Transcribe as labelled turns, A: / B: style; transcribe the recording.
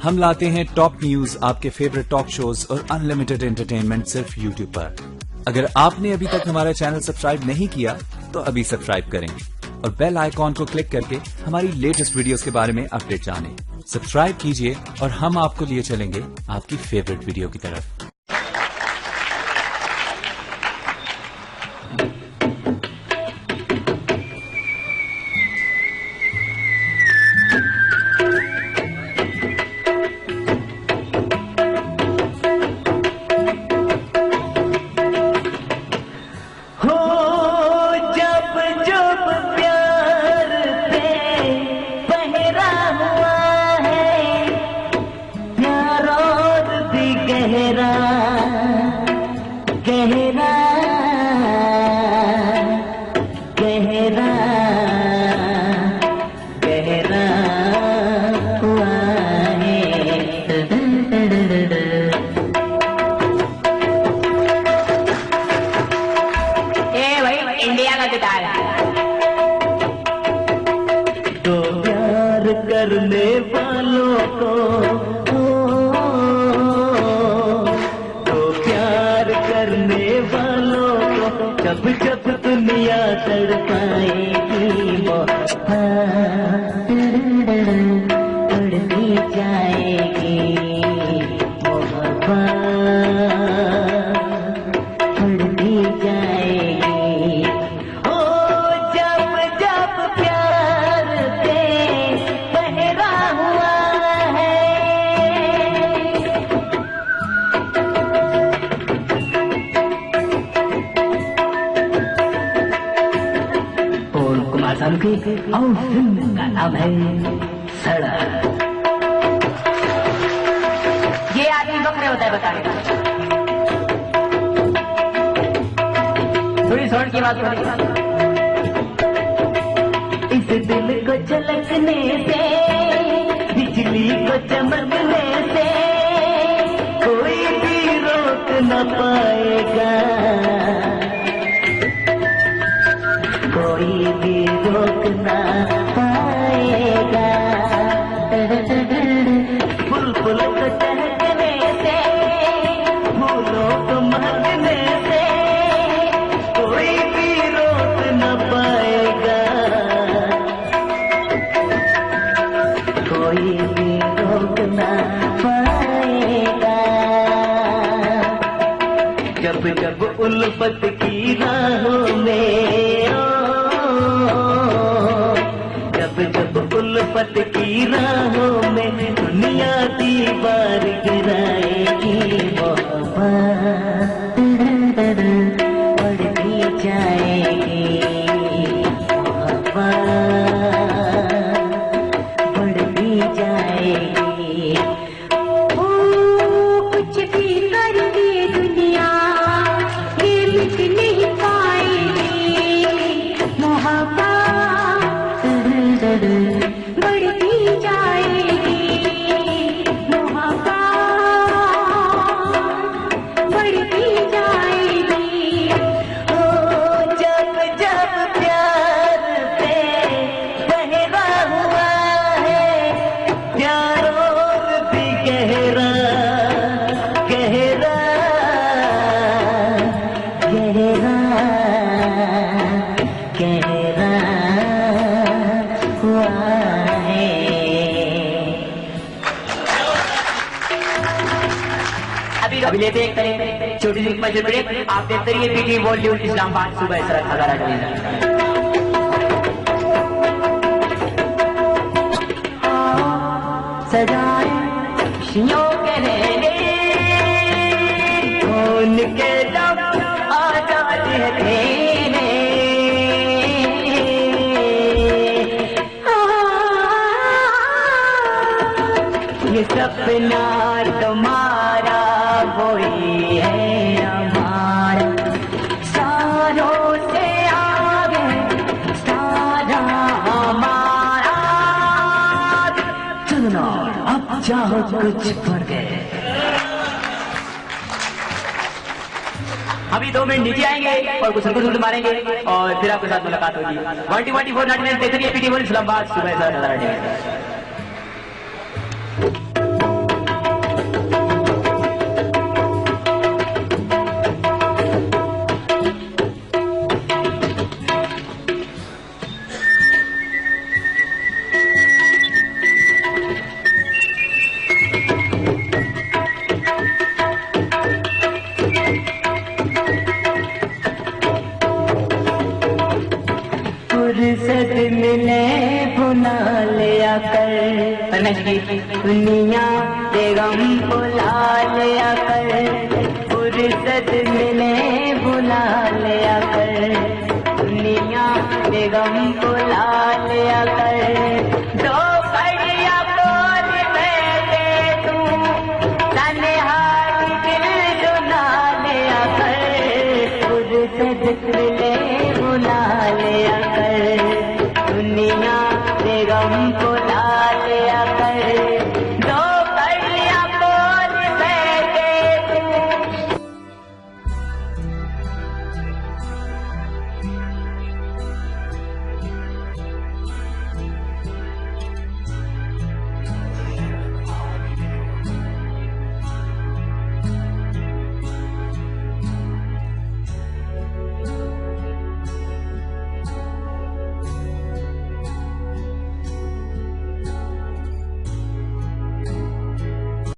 A: हम लाते हैं top news, आपके फेवरेट टॉक शोज और अनलिमिटेड एंटरटेनमेंट सिर्फ यूट्यूब पर। अगर आपने अभी तक हमारा चैनल सब्सक्राइब नहीं किया तो अभी सब्सक्राइब करें और बेल आइकॉन को क्लिक करके हमारी लेटेस्ट वीडियोस के बारे में अपडेट जानें। सब्सक्राइब कीजिए और हम आपको लिए चलेंगे आपकी फेवरेट वीडियो की तरफ।
B: इंडिया का गिटार
C: तो प्यार करने वालों को, तो प्यार करने वालों को जब जब दुनिया तड़पाएगी तड़पी जाएगी तड़पी जाएगी। ओ जब जब प्यार पे पहरा हुआ है, और कुमार साहब की और फिल्म का नाम है सड़क।
B: ये आदमी बकरे होता है बताने का। थोड़ी शॉर्ट की बात हो रही।
C: इस दिल को झलकने से, बिजली को चमकने से कोई भी रोक न पाएगा, कोई भी रोक न पाएगा। बुलबुल को चहकने से, फूलों को महकने से कोई भी रोक न पाएगा, कोई भी रोक न पाएगा। जब जब उल्फत की राहों में, जब जब उल्फत की राहों में दुनिया दीवार गिराएगी, मोहब्बत बढ़ती जाएगी, मोहब्बत बढ़ती जाएगी।
D: ओ कुछ भी कर दे दुनिया, ये मिट नहीं पाएगी, मोहब्बत बढ़ती जाएगी, मोहब्बत बढ़ती जाएगी।
C: ओ जब जब प्यार पे पहरा हुआ है, प्यार और भी गहरा गहरा गहरा गहरा हुआ है।
B: अभी लेते एक तरह छोटी सी मजे ब्रेक। आप देखते रहिए पीटी वॉल्यूम इस्लामाबाद सुबह सरहद हजारा डिवीजन।
C: सजाए खुशियों के रेले, कौन के जब आजाद है खेले, ये सपना तुम्हारा वही है हमारा, सारों से आगे सारा हमारा। चलना अब चाहो कुछ बढ़ गए।
B: अभी 2 मिनट नीचे आएंगे और कुछ रुक मारेंगे और फिर आपके साथ मुलाकात होगी। 12499 देखते रहिए पीटी वॉल्यूम इस्लामाबाद सुबह सरहद हजारा डिवीजन। गणेश की। दुनिया बेगम बुला लिया कर, फुर्सत मिले बुला लिया कर, दुनिया बेगम बुला लिया कर। दो बढ़िया बोल बैठे तू, तन्हाई दिल सुना लिया कर, फुर्सत मिले